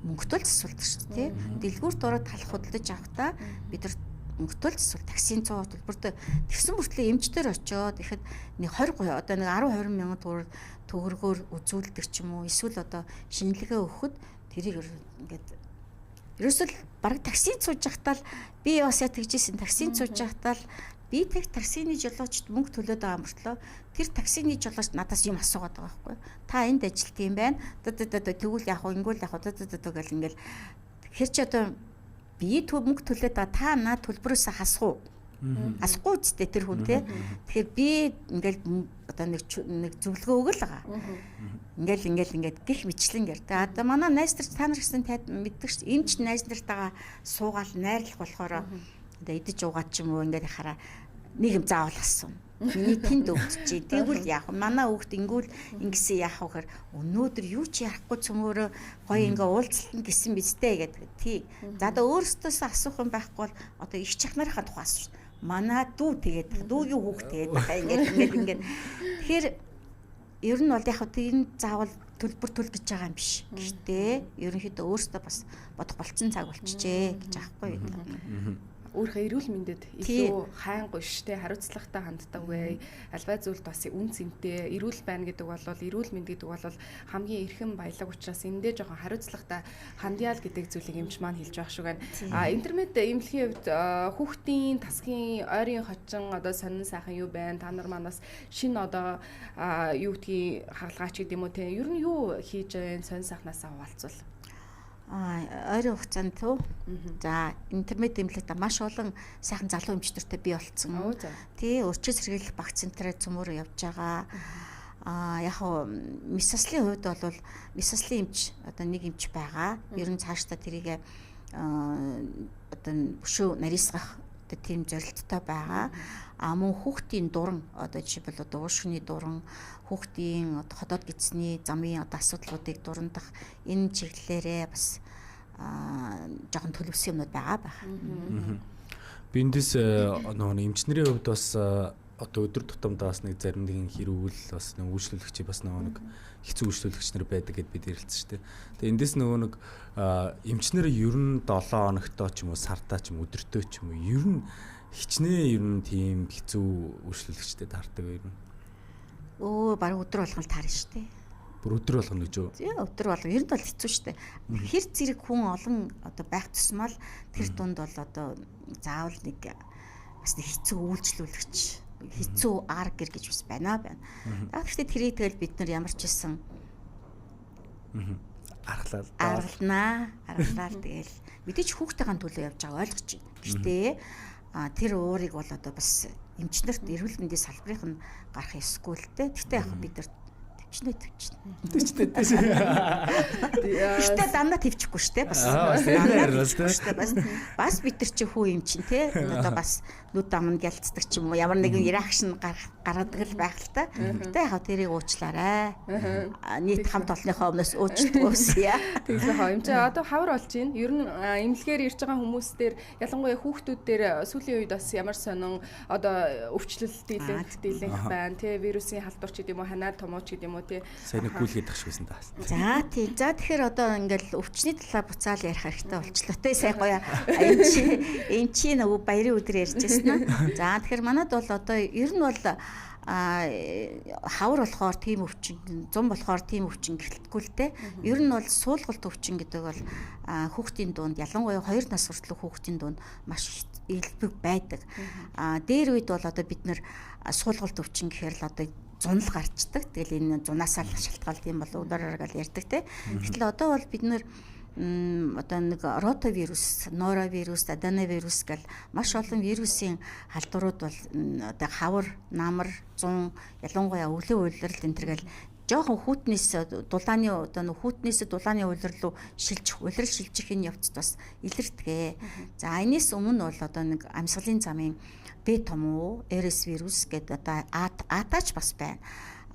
мөнгөтэй л засуулдаг шүү дээ. Дэлгүүрт ороод талах худалдаж авахдаа бид нар мөнгөтэй л засуул таксийн 100 төлбөртэй тэгсэн мөртлөө эмчтэр очиод ихэд нэг 20 одоо нэг 10-20 мянган төгрөгөөр үзүүлдэг ч юм уу эсвэл одоо шинжилгээ өгөхөд тэрийг ингээд ерөөсөл бараг таксид сууж явахдаа л би бас яа тэгжсэн таксид сууж явахдаа л би тэг таксины жолоочд мөнгө төлөөд байгаа мөртлөө тэр таксины жолооч надаас юм асуугаад байгаа байхгүй. Та энд ажилт юм байна. Тэгвэл яг ингүүл яг гэл ингээл хэр ч одоо би мөнгө төлөөд байгаа та наа төлбөрөөс хасах уу? Асахгүй үстэй тэр хүн те. Тэгэхээр би ингээл одоо нэг зөвлөгөө өгөл байгаа. Ингээл гих мэтлэн гэр. Одоо манай найз нар та нар гэсэн мэддэг ш. Эмч найз нартайгаа суугаал найрлах болохоор одоо идэж уугаад ч юм уу ингээд хараа нэг юм заавал асууна. Миний тэнд өгдөж. Тэгвэл яах вэ? Манай хүүхд ингүүл ингэсэн яах вэ гэхээр өнөөдөр юу ч ярихгүй цөмөөрөө гоё ингээ уулзалтанд гисэн бидтэй гэдэг. Тий. За одоо өөрөөсөөс асуух юм байхгүй бол одоо их чахнарынхаа тухай асууж. Манай дүү тэгээд дүүгийн хүүхд тэгээд ингээд. Тэгэхээр ер нь бол яг энэ заавал төлбөр төл гэж байгаа юм биш. Гэхдээ ерөнхийдөө өөрөөсөө бас бодох болцсон цаг болчихжээ гэж аахгүй юу. Өөрийнхөө эрүүл мэндэд илүү хайнгуй штэ хариуцлагатай ханддаг вэ. Альваа зүйлд бас үн цэнтэй эрүүл байна гэдэг бол эрүүл мэнд гэдэг бол хамгийн эрхэм баялаг учраас эндээ жоохон хариуцлагатай хандяал гэдэг зүйлийг эмч маань хэлж байх шиг байна. Интернет эмнэлгийн хувьд хүүхдийн тасгийн ойрын хочин одоо сонин сайхан юу байна? Та нар манаас шинэ одоо юу гэдгийг хаалгаач гэдэг юм уу те. Ер нь юу хийж байна? Сонин сайхнаасаа хуваалцвал. Ойрын хугацаанд туу. За интернет эмнэлэгт маш олон сайхан залуу эмчнэртэй бий болцсон. Тий, урьдчил сэргийлэх багц центрээр цөмөр явж байгаа. Яг мис заслын хувьд бол мис заслын эмч одоо нэг эмч байгаа. Ер нь цаашдаа тэрийг одоо өшөө нарийсгах одоо тийм зорилттой байгаа. Мөн хүүхдийн дуран одоо жишээлбэл одоо уушгины дуран, хүүхдийн одоо ходоод гидсний замын одоо асуудлуудыг дурандах энэ чиглэлээрээ бас жоохон төлөвсөн юмнууд байгаа. Би эндээс нөгөө эмчнэрийн хувьд бас одоо өдөр тутамдаа бас нэг зарим нэгэн хэрүүл бас нэг үйлчлүүлэгч бас нэг хэцүү үйлчлүүлэгч нар байдаг гэд бид ярилцсан шүү дээ. Тэгээ эндээс нөгөө нэг эмчнэр ер нь 7 хоногтоо ч юм уу сартаа ч юм өдөртөө ч юм уу ер нь хичнээн ер нь тийм хэцүү үйлчлүүлэгчтэй таардаг ер нь. Бараг өдөр болгон таарна шүү дээ. Бүр өдөр болгоно гэж үү? Тийм өдөр болгон ер нь бол хэцүү шүү дээ. Хэр зэрэг хүн олон одоо байх тусмал тэр дунд бол одоо заавал нэг бас нэг хэцүү үйлчлүүлэгч хэцүү гэр гэж бас байна. Гэхдээ тэрийг тэгэл бид нар ямар ч хэлсэн аргалнаа тэгэл мэдээч хүүхдийн төлөө явж байгаа ойлгож байна. Гэхдээ тэр уурыг бол одоо бас эмчнэрт эрүүл мэндийн салбарынх нь гарах ёсгүй л дээ. Гэхдээ яг бид нар төвчнээ. Гэхдээ дандаа төвчихгүй шүү дээ. Бас бид нар чи хүү эмчин те. Одоо бас нүд амн гялцдаг ч юм уу ямар нэгэн реакшн гаргадаг л байх л та. Гэтэ яг тэрийг уучлаарай. Нийт хамт олонныхоо өмнөөс уучлалт өгсөе. Тэглээ хоо. Эмч одоо хавар болж байна. Ер нь эмнэлгээр ирж байгаа хүмүүс дээр ялангуяа хүүхдүүд дээр сүүлийн үед бас ямар сонин одоо өвчлөлт дийлэнх байна. Тэ вирусын халдварч гэдэг юм уу ханаад томооч гэдэг юм уу те. Сайн гүйлгээд тахшгүйсэн та. За тий. За тэгэхээр одоо ингээл өвчний талаа буцаал ярих хэрэгтэй болчлоо. Тэ сайн гоё. Эмчийн нөгөө баярын өдөр ярьжсэн. За тэгэхээр манад бол одоо ер нь бол хавар болохоор тийм өвчин, зам болохоор тийм өвчин гэлтгүй л те. Ер нь бол суулгалт өвчин гэдэг бол хүүхдийн дунд ялангуяа 2 нас хүртэл хүүхдийн дунд маш илбэг байдаг. Дээр үед бол одоо бид нэр суулгалт өвчин гэхээр л одоо зунал гарчдаг. Тэгэл энэ зунаасаа шалтгаалт юм бол өдөрөөр гал ярьдаг те. Гэтэл одоо бол бид нэр одоо нэг ротавирус, норовирус, аденовирус гэл маш олон вирусын халдварууд бол одоо хавар, намар, зун ялангуяа өвлөө уйлрал энэ төр гэл жоохон хүүтнээс дулааны одоо хүүтнээс дулааны уйлрал руу улирал шилжихийн явцд бас илэрдэг. За энэс өмнө бол одоо нэг амьсгалын замын Б том уу, RS вирус гэдэг одоо атаач бас байна.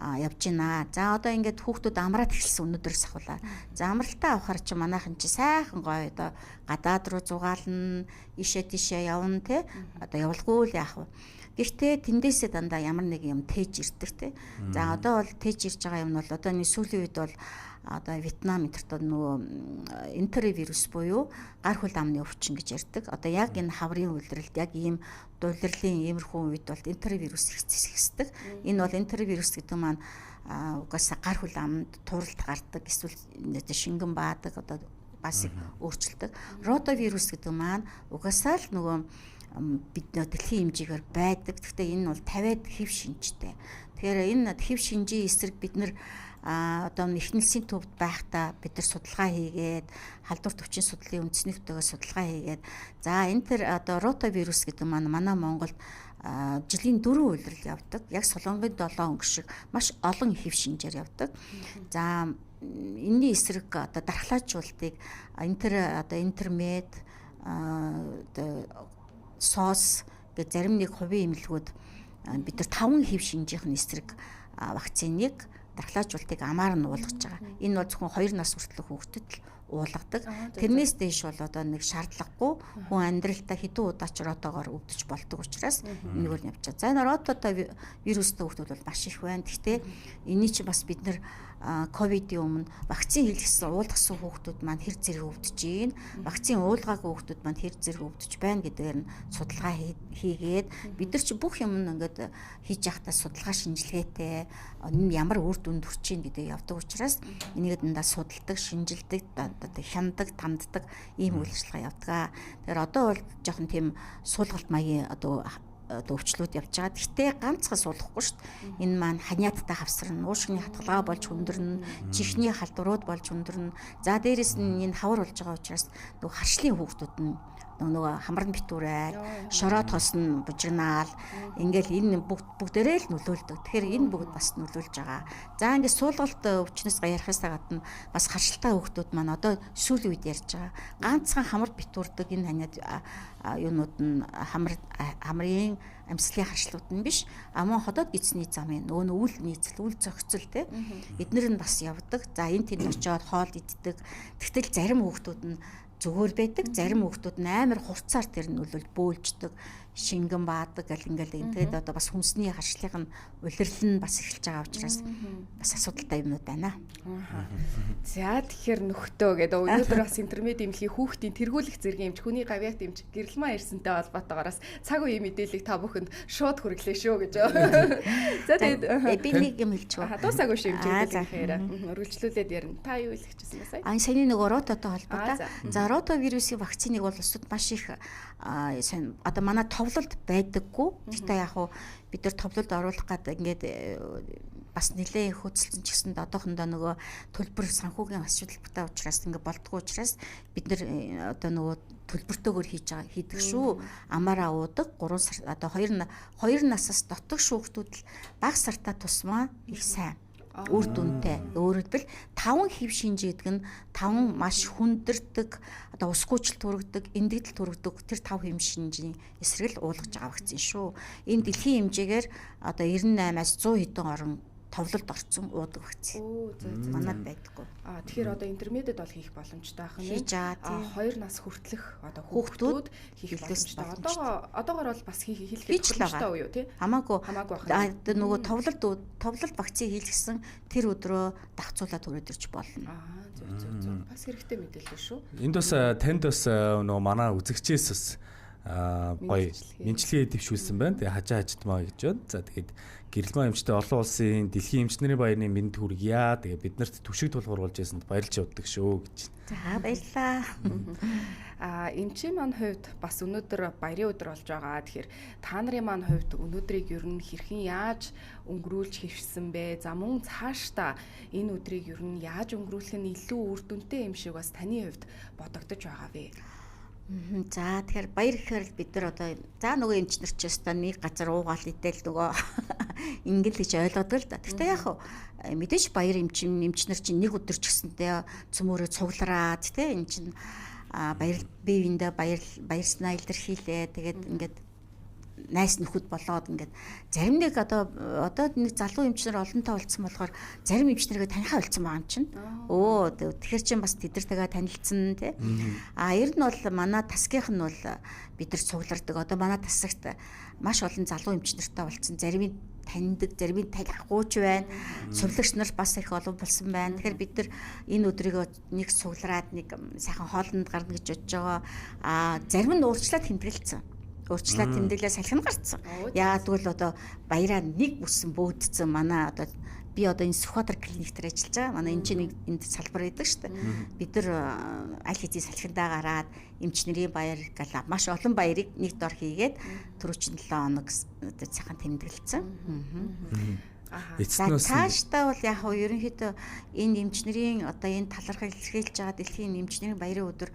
явж байна. За одоо ингээд хүүхдүүд амраад эхэлсэн өнөөдрөөс ахуулаа. За амралтаа авахар чи манайхан чи сайхан гоё одоо гадаад руу зугаална, ишээ тишээ явна те. Одоо явуулгүй л яах вэ? Гэхдээ тэндээсээ дандаа ямар нэг юм тээж ирдэг те. За одоо бол тээж ирж байгаа юм бол одоо нэг сүүлийн үед бол одоо Вьетнам энтерт нөгөө энтервирус буюу гар хөл амны өвчин гэж ярьдаг. Одоо яг энэ хаврын үйлрэлд яг ийм дулирлын иймэрхүү үед бол энтервирус ихсдэг. Энэ бол энтервирус гэдэг маань угаасаа гар хөл амд туралт гардаг, эсвэл шингэн баадаг, одоо бас өөрчлөлдөг. Ротавирус гэдэг маань угаасаа л нөгөө бид дэлхийн хэмжээгээр байдаг. Гэхдээ энэ бол 50-аад хэв шинжтэй. Тэгэхээр энэ хэв шинжийн эсрэг бид нар одоо эхнэлсийн төвд байхдаа бид нар судалгаа хийгээд халдварт өвчин судлалын үндэсний хөтөөгөө судалгаа хийгээд за энэ төр одоо ротавирус гэдэг маань манай Монголд жилийн 4 үйлрэл явдаг. Яг Солонгын 7 өнгө шиг маш олон хэв шинжээр явдаг. За энэний эсрэг одоо дархлаажуултыг энэ төр одоо интермед одоо сос гэж зарим нэг хувийн эмнэлгүүд бид нар 5 хэв шинжийн эсрэг вакциныг дархлаажуултыг амаар нь уулгаж байгаа. Энэ бол зөвхөн 2 нас хүртэлх хүүхдэд л уулгадаг. Тэрнээс дээш бол одоо нэг шаардлагагүй хүн амьдралдаа хэдэн удаач ротогоор өвдөж болдог учраас энийг бол явж байгаа. За энэ рототой вирустай хүүхдүүд бол маш их байна. Гэхдээ энийг чи бас бид нар ковидын өмнө вакцин хийлгэсэн уулгасан хүүхдүүд маань хэр зэрэг өвдөж гин, вакцин уулгаагүй хүүхдүүд маань хэр зэрэг өвдөж байна гэдгээр нь судалгаа хийгээд бид нар чи бүх юм ингээд хийж явахдаа судалгаа шинжилгээтэй энэ ямар үр дүнд хүрч ийн гэдэг явдаг учраас энийг дандаа судалдаг, шинжилдэг, хяндаг, танддаг ийм үйл ажиллагаа явдаг. Тэгэхээр одоо бол жоохон тийм суулгалт маягийн одоо өвчлүүд явж байгаа. Гэхдээ ганцхан суулгахгүй шүү дээ. Энэ маань ханиадтай хавсарна, уушгины хатгалгаа болж хүндэрнэ, чихний халдварууд болж хүндэрнэ. За дээрэс нь энэ хавар болж байгаа учраас нөгөө харшлын хүүхдүүд нь нөгөө хамран битүүрээ, шороо тос нь бужигнаал, ингээл энэ бүгдээрээ л нөлөөлдөг. Тэгэхээр энэ бүгд бас нөлөөлж байгаа. За ингээд суулгалт өвчнөөс ярихаас гадна бас харшилтай хүүхдүүд маань одоо сүүлийн үед ярьж байгаа. Ганцхан хамар битүүрдэг энэ ханиад юунууд нь хамрын амьсгалын харшлууд нь биш, мөн ходоод гидсний замын нөгөө үйл нийцэл, үйл зохицол те эднэр нь бас явдаг. За энэ тэнд очиод хоол иддэг. Тэгтэл зарим хүүхдүүд нь зүгээр байдаг, зарим хүүхдүүд нь амар хурцаар тэр нөлөөлж бөөлждөг, шингэн баадаг гэл ингээл тэгээд одоо бас хүнсний харшлын улирал нь бас эхэлж байгаа учраас бас асуудалтай юмнууд байна. За тэгэхээр нөхдөө гэдэг өнөөдөр бас интермед эмнэлгийн хүүхдийн тэргүүлэх зэргийн эмч, хүний гавьяат эмч гэрэлмаа ирсэнтэй холбоотойгоос цаг үеийн мэдээллийг та бүхэнд шууд хүргэлээ шүү гэж. За тэгээд би нэг юм хэлчихв. Дуусаагүй шүү хэмжээтэй гэхээр өргөлжлүүлээд ярина. Та юу хэлчихсэн бэ сая? Саяны нөгөө рототой холбоотой. За ротавирусын вакциныг бол улсад маш их одоо манай товлолд байдаггүй. Гэхдээ яг хуу бид нар товлолд оруулах гэдэг ингээд бас нэлээд хөдөлсөн ч гэсэнд одоохондоо нөгөө төлбөр санхүүгийн асуудалтай учраас ингээд болдгоо учраас бид нар одоо нөгөө төлбөртөөгөр хийдэг шүү. Амаараа уудаг 3 сар одоо 2 насаас дотог хүүхдүүд л бага сартаа тусмаа их сайн үр дүнтэй. Өөрөөр хэлбэл 5 хэв шинж гэдэг нь 5 маш хүндэрдэг одоо усгүйчл түргдэг, эндэгдэл түргдэг тэр 5 хэв шинжийн эсрэг л уулгаж байгаа вакцин шүү. Энэ дэлхийн хэмжээгээр одоо 98-аас 100 хэдэн орн товлолд орсон уудаг вакцин. Манайд байдаггүй. Тэгэхээр одоо интермедэд бол хийх боломжтой байх нь. Хийж байгаа. 2 нас хүртэлх одоо хүүхдүүд хийх боломжтой. Одоогоор бол бас хийх боломжтой уу тий? Хамаагүй байх. Нөгөө товлолт вакцин хийлгэсэн тэр өдрөө дагцуулаад өрөөд ирж болно. Зөв. Бас хэрэгтэй мэдээлэл шүү. Энд бас танд бас нөгөө манай үзэгчээс бас гоё эмчилгээ дэвшүүлсэн байна. Тэгээ хажаа хажидмаа гэж байна. За тэгээд гэрэлмаа эмчтэй олон улсын дэлхийн эмчнэрийн баярны мэнд хүргье. Тэгээ биднэрт түшиг тулгуур болж байсанд баярлж явдаг шүү гэж. За баярлалаа. Эмчийн маань хувьд бас өнөөдөр баярын өдөр болж байгаа. Тэгэхээр та нарын маань хувьд өнөөдрийг ер нь хэрхэн яаж өнгөрүүлж хэвшсэн бэ? За мөн цаашдаа энэ өдрийг ер нь яаж өнгөрүүлэх нь илүү үр дүнтэй юм шиг бас таны хувьд бодогдож байгаа вэ? За тэгэхээр баяр гэхээр бид нар одоо за нөгөө эмч нар ч өстой нэг газар уугаал идэл нөгөө ингээл гэж ойлгодог л да. Гэхдээ яг мэдээж баяр эмч нар чинь нэг өдөр ч гэсэнтэй цөмөрөө цуглараад тий энэ чинь баяр биевиндээ баярснаа илэрхийлээ. Тэгээд ингээд найс нөхөд болоод ингээд зарим нэг одоо нэг залуу эмчнэр олонтой уулзсан болохоор зарим эмчнэргээ танихаа уулзсан байгаа юм чинь. Тэгэхээр чинь бас тэдэртэйгээ танилцсан тий. Ер нь бол манай тасгийнх нь бол бид нар цуглардаг. Одоо манай тасагт маш олон залуу эмчнэртэй уулзсан. Зарим нь таньдаг, зарим нь танихгүй байна. Сувлагч нар бас их олон болсон байна. Тэгэхээр бид нар энэ өдрийгөө нэг цуглараад нэг сайхан хоолнд гарна гэж бодож байгаа. Зарим нь уурчлаад тэмдэглэсэн. Уурчлаад тэмдэглээ салхин гарцсан. Яагаад гэвэл одоо баяраа нэг бүсэн бөөдсөн манай одоо би одоо энэ Сүхбаатар клиник дээр ажиллаж байгаа. Манай энэ чинь энд салбар байдаг шүү дээ. Бид нар аль хэдийн салхиндаа гараад эмчнэрийн баяр гала маш олон баярыг нэг дор хийгээд түрүүч 7 хоног цахан тэмдэглэсэн. Цаашдаа бол яг хөө ерөнхийдөө энэ эмчнэрийн одоо энэ талархал илэрхийлж байгаа дэлхийн эмчнэрийн баярын өдөр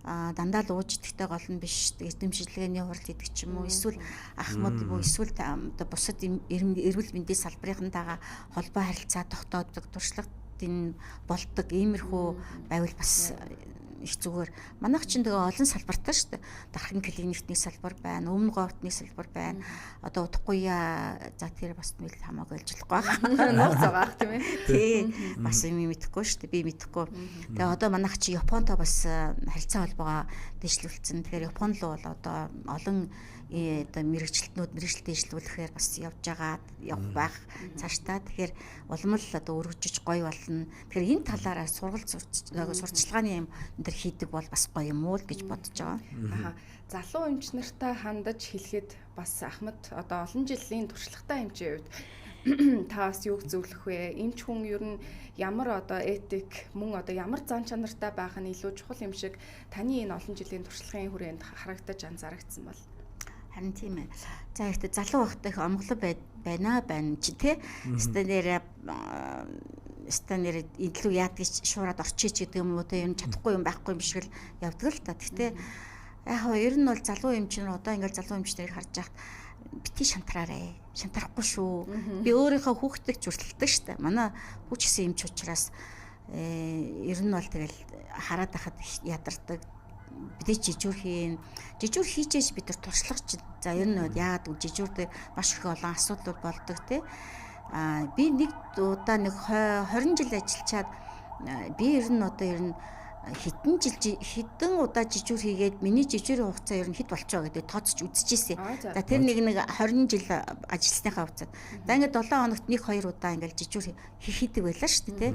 дандаа л ууж идэхтэй гол нь биш эзэмшилгээний хурал гэдэг ч юм уу эсвэл ахмад буу эсвэл бусад эрүүл мэндийн салбарынхантайгаа холбоо харилцаа тогтоодог туршлагын болдог иймэрхүү байвал бас их зүгээр. Манайх чинь тэгээ олон салбартай шүү дээ. Дархан клиникний салбар байна, өмнө говьтны салбар байна. Одоо удахгүй за тэр бас нэг хамаагүй ажиллахгүй байна. Нууц байгаа тийм ээ. Тий. Бас юм мэдэхгүй шүү дээ. Би мэдэхгүй. Тэгээ одоо манайх чи Японтой бас харилцаа холбоогоо дэвшлүүлсэн. Тэгэхээр Япон руу бол одоо олон одоо мэрэгчлэтнүүд мэрэгчлэлтэй дэвшлүүлэхээр бас явж байгаа явах байх цаашдаа. Тэгэхээр улам л одоо өргөжж гоё болно. Тэгэхээр энэ талаараа сурчлагын юм энэ хийдэг бол бас гоё юм уу л гэж бодож байгаа. Залуу эмч нартай хандаж хэлэхэд бас Ахмад одоо олон жилийн туршлагатай эмчийн хувьд та бас юуг зөвлөх вэ? Эмч хүн ер нь ямар одоо этик мөн одоо ямар зан чанартай байх нь илүү чухал юм шиг таны энэ олон жилийн туршлагын хүрээнд харагдаж анзаарэгдсэн бол. Харин тийм ээ. За ихтэй залуу байхдаа их омглоо байна чи тий. Станер илүү яадаг шуураад орчиж гэдэг юм уу те ер нь чадахгүй юм байхгүй юм шиг л явдаг л та. Гэхдээ яг хоо ер нь бол залуу эмчнэр одоо ингээл залуу эмчнэрийг харж байхад бити шантраарэ. Шантарахгүй шүү. Би өөрийнхөө хүүхдийг зүртэлдэг штэ. Манай хүүчсэн эмч учраас ер нь бол тэгэл хараад байхад ядардаг. Бид жижүүр хийжээж бид нар туршлагач. За ер нь яагаад жижүүрд маш их олон асуудал болдог те. Би нэг удаа нэг 20 жил ажиллачаад би ер нь хэдэн удаа жижүүр хийгээд миний жижүүрийн хугацаа ер нь хэд болчихоо гэдэг тооцож үзчихсэн. За тэр нэг 20 жил ажилласныхаа хугацаанд. За ингээд 7 хоногт 1-2 удаа ингээд жижүүр хийдэг байлаа шүү дээ те.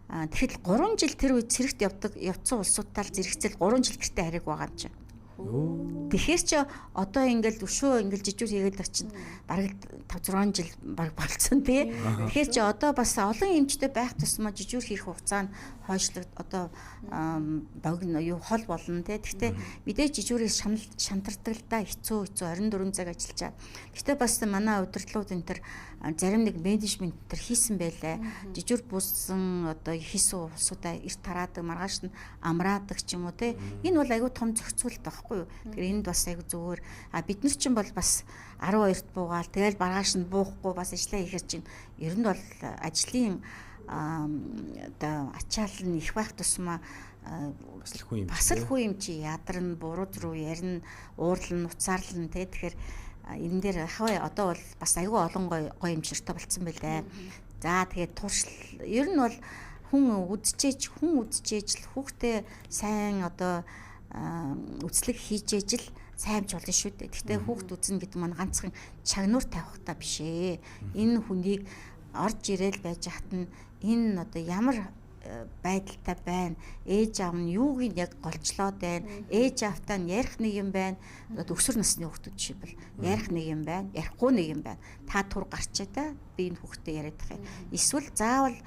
Тэгэхээр 3 жил тэр үед цэрэгт явцсан улсуудаар зэрэгцэл 3 жил гэртээ хариг байгаа юм чинь. Тэгэхээр чи одоо ингээл өшөө ингээл жижүүр хийгээд очинд бараг 5-6 жил бараг болцсон тий. Тэгэхээр чи одоо бас олон эмчтэй байх тусмаа жижүүр хийх хугацаа нь хойшлог одоо богино юу хол болно тий. Гэхдээ мэдээж жижүүрээс шантардаг л да хэцүү 24 цаг ажиллачаад. Гэхдээ бас манай удирдлууд энэ төр зарим нэг менежмент төр хийсэн байлаа. Жижүүр бүссэн одоо хийсэн улсуудаа эрт тараадаг маргааш нь амраадаг ч юм уу тий. Энэ бол айгүй том зохицуулт байхгүй юу. Тэгэхээр энд бас айгүй зүгээр. Бид нар чинь бол бас 12-т буугаал тэгэл маргааш нь буухгүй бас ажиллаа хийхэр чинь ер нь бол ажлын одоо ачаал нь их байх тусмаа бас л хүү юм чи ядарна буруу руу ярина уурлан нуцаарлан тий. Тэгэхээр энэ дээр хаваа одоо бол бас айгүй олон гоё эмчнэртэй болцсон байлаа. За тэгээд туршил ер нь бол хүн үдчээж л хүүхдээ сайн одоо үцлэг хийжээж л сайн ч болно шүү дээ. Гэхдээ хүүхд үзнэ гэдэг маань ганцхан чагнуур тавих та биш ээ. Энэ хүнийг орж ирээл байж хат нь энэ одоо ямар байдалтай байна. Ээж аав нь юуг нь яг голчлоод байна. Ээж аавтай нь ярих нэг юм байна. Одоо өсвөр насны хүүхдүүд жишээлбэл ярих нэг юм байна. Ярихгүй нэг юм байна. Та тур гарчаа та би энэ хүүхдэд яриад байгаа юм. Эсвэл заавал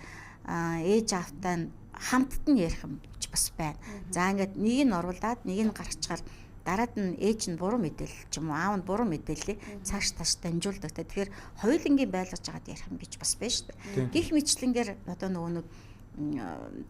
ээж аавтай нь хамтд нь ярих юм бас байна. За ингээд нэг нь оруулаад нэг нь гарчгаар дараад нь ээж нь буруу мэдээлэл ч юм уу аав нь буруу мэдээлэл цааш дамжуулдаг. Тэгэхээр хоёулангийн байлгаж байгаад ярих юм гэж бас байна шүү дээ. Гэх мэтлэнгээр одоо нөгөө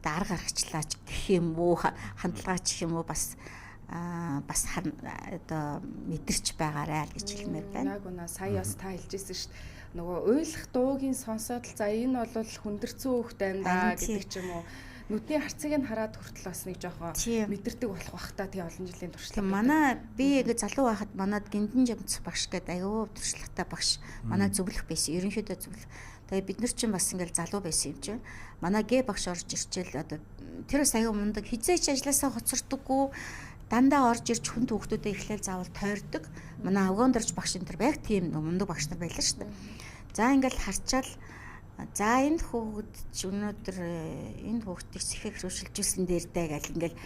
дарга гаргачлаач гэх юм уу хандлагаач гэх юм уу бас одоо мэдэрч байгаарай гэж хэлмээр байна. Яг үнэ сая бас та хэлжсэн шүү дээ. Нөгөө уйлах дуугийн сонсоод за энэ бол хүндэрцэн хөөхтэй юм да гэдэг ч юм уу. нүдний харцыг нь хараад хүртэл бас нэг жоохон мэдэрдэг болох бах та тий олон жилийн туршлага. Манай би ингээ залуу байхад манад Гиндэн Жамц багш гэдэг аюу туршлагатай багш манай зөвлөх байсан. Ерөнхийдөө зөвлөх. Тэгээ бид нар чинь бас ингээл залуу байсан юм чинь. Манай гээ багш орж ирчээл одоо тэр бас аюу мундаг хизээч ажилласаа хоцордоггүй дандаа орж ирж хүн хүүхдүүдэд эхлээл заавал тойрдог. Манай авгондорч багш энэ төр байг тийм мундаг багш нар байлаа шүү дээ. За ингээл харчаал за энэ хүүхэд ч өнөөдөр энэ хүүхдийг сэхэг хөрвүүлжүүлсэн дээр даа гэл ингээл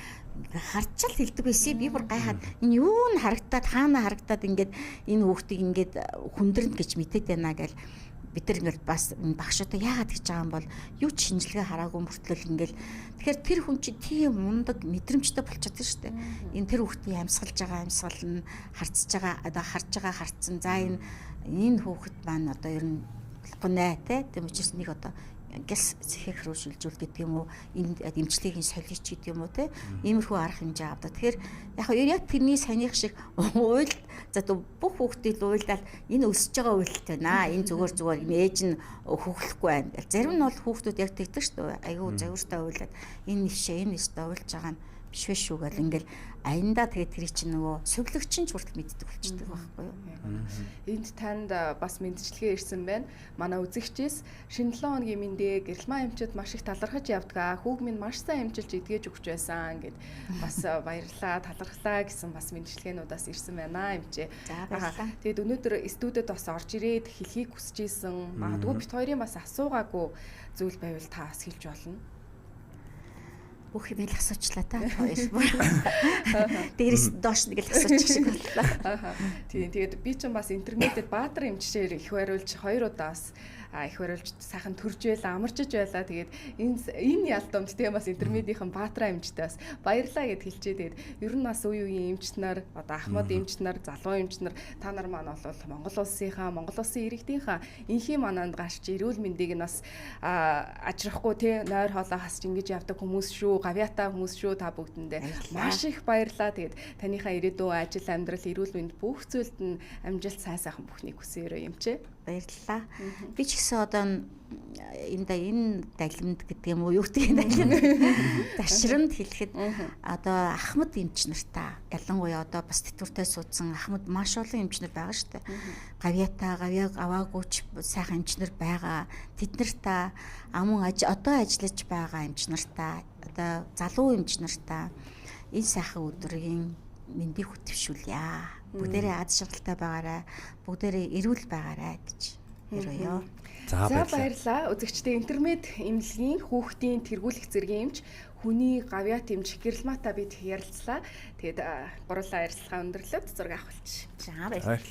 харчаал хэлдэг байсан. Би бүр гайхаад энэ юу н харагдаад хаана харагдаад ингээд энэ хүүхдийг ингээд хүндэрнэ гэж мэдээд байна гэл бид нар ингээл бас багшуудаа яагаад гэж байгаа юм бол юу ч шинжилгээ хараагүй мөртлөл ингээл тэгэхээр тэр хүн чинь тийм мундаг мэдрэмжтэй болчиход байна шүү дээ. Энэ тэр хүүхдийн амьсгалж байгаа амьсгал нь харцж байгаа одоо харж байгаа харцсан за энэ хүүхэд маань одоо ер нь гунай тийм учраас нэг одоо гяс сэхэх рүү шилжүүл гэдэг юм уу энэ эмчилгээний солиоч гэдэг юм уу тийм иймэрхүү арга хэмжээ авдаг. Тэгэхээр яг тэрний санийх шиг уйл за бүх хүүхдийг уйлдаад энэ өсөж байгаа уйлтай наа энэ зүгээр ээж нь хөглөхгүй байна. Зарим нь бол хүүхдүүд яг тэгдэг шүү дээ. Айгүй завиртай уйлаад энэ нэвшээ энэ өстө уйлж байгаа нь биш вэ шүү гэл ингээл аяндаа тэгээд тэр чинь нөгөө сувлагч нь ч хүртэл мэддэг болчихдог байхгүй юу. Энд танд бас мэдчилгээ ирсэн байна. Манай үзэгчээс шинэ 7 хоногийн мэндэ гэрэлмаа эмчид маш их талархаж явдаг. Хүүг минь маш сайн эмчилж эдгэж өгч байсан гэд бас баярлалаа, талархлаа гэсэн бас мэдчилгээнүүдээс ирсэн байна эмчээ. Тэгээд өнөөдөр студид бас орж ирээд хэлхийг хүсэж ийсэн. Магадгүй бит хоёрын бас асуугаагүй зүйл байвал та бас хэлж болно. Бүх юм л асуучлаа та хоёр. Дээрээс доош нэг л асуучих шиг боллоо. Тийм тэгээд би ч бас интернетэд Баатар эмчээр их бариулж 2 удаас их бариулж сайхан төрж байла, амарчж байла. Тэгээд энэ ялдамт тийм бас интернетийнхэн Баатар эмчтэй бас баярлаа гэд хэлчээ. Тэгээд ер нь бас үе үеийн эмч нар, одоо Ахмад эмч нар, залуу эмч нар та нар маань бол Монгол улсын иргэдийнхаа инхийн мананд гарч эрүүл мэндийг нь бас ажрахгүй тий нойр хоолой хасч ингэж явдаг хүмүүс шүү. Гавьяатай хүмүүс шүү та бүгдэндээ маш их баярлалаа. Тэгээд танийхаа ирээдүйн ажил амьдрал эрүүл мэнд бүх зүйлд нь амжилт сайхан бүхнийг хүсээрөө юм чи. Баярлалаа. Би ч гэсэн одоо энэ далимд гэдэг юм уу юу гэдэг далимд ташранд хэлэхэд одоо Ахмад эмч нартаа ялангуяа одоо бас тэтгэвртэй суудсан Ахмад маш олон эмч нар байгаа шүү дээ. Гавьяаг аваагүй ч сайхан эмч нар байгаа. Тэд нартаа амун одоо ажиллаж байгаа эмч нартаа одоо залуу эмч нартаа энэ сайхан өдрийн мэндийг хөтөвшүүлье. Бүгдээрээ аз жаргалтай байгаарай. Бүгдээрээ эрүүл байгаарай гэж ярою. За баярлалаа. Үзэгчдээ интернет эмнэлгийн хүүхдийн тэргүүлэх зэргийн эмч хүний гавьяат эмч Гэрэлмаатай бид ярилцлаа. Тэгээд гурлаа ярилцлага өндөрлөд зураг авах болчих. За баярлалаа.